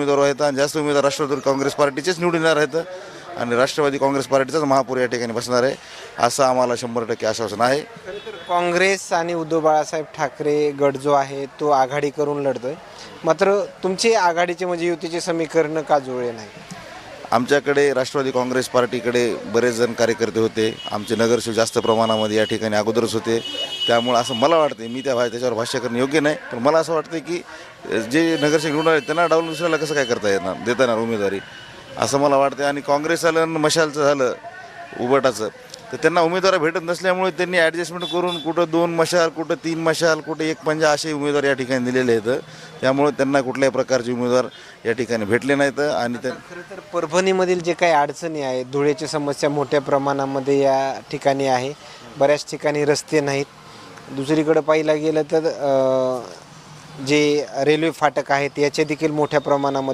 उमेदवार आहेत आणि जास्त उमेदवार राष्ट्रवादी काँग्रेस पार्टीचेच निवडून येणार आहेत आणि राष्ट्रवादी काँग्रेस पार्टीचाच महापौर या ठिकाणी बसणार आहे असं आम्हाला 100% आश्वासन आहे. खरं तर काँग्रेस आणि उद्धव बाळासाहेब ठाकरे गट जो आहे तो आघाडी करून लढतोय, मात्र तुमचे आघाडीचे म्हणजे युतीचे समीकरण का जुळले नाही? आमच्याकडे राष्ट्रवादी काँग्रेस पार्टीकडे बरेच जण कार्यकर्ते होते, आमचे नगरसेवक जास्त प्रमाणामध्ये या ठिकाणी अगोदरच होते. त्यामुळे असं मला वाटते, मी त्याच्यावर भाष्य करणं योग्य नाही, पण मला असं वाटतं की जे नगरसेवक निवडून आहेत त्यांना डावलून दुसऱ्याला कसं काय करता येणार, देता येणार उमेदवारी असं मला वाटतं. आणि काँग्रेस आलं आणि मशालचं झालं उबटाचं, तर त्यांना उमेदवार भेटत नसल्यामुळे त्यांनी ॲडजस्टमेंट करून कुठं 2 मशाल, कुठं 3 मशाल, कुठं 1 पंजा असे उमेदवार या ठिकाणी दिलेले आहेत. त्यामुळे त्यांना कुठल्याही प्रकारचे उमेदवार या ठिकाणी भेटले नाहीत. आणि खरं तर परभणीमधील जे काही अडचणी आहेत, धुळेची समस्या मोठ्या प्रमाणामध्ये या ठिकाणी आहे, बऱ्याच ठिकाणी रस्ते नाहीत. दुसरीकडे पाहिलं गेलं तर जे रेल्वे फाटक आहेत याचे देखील मोठ्या प्रमाणामध्ये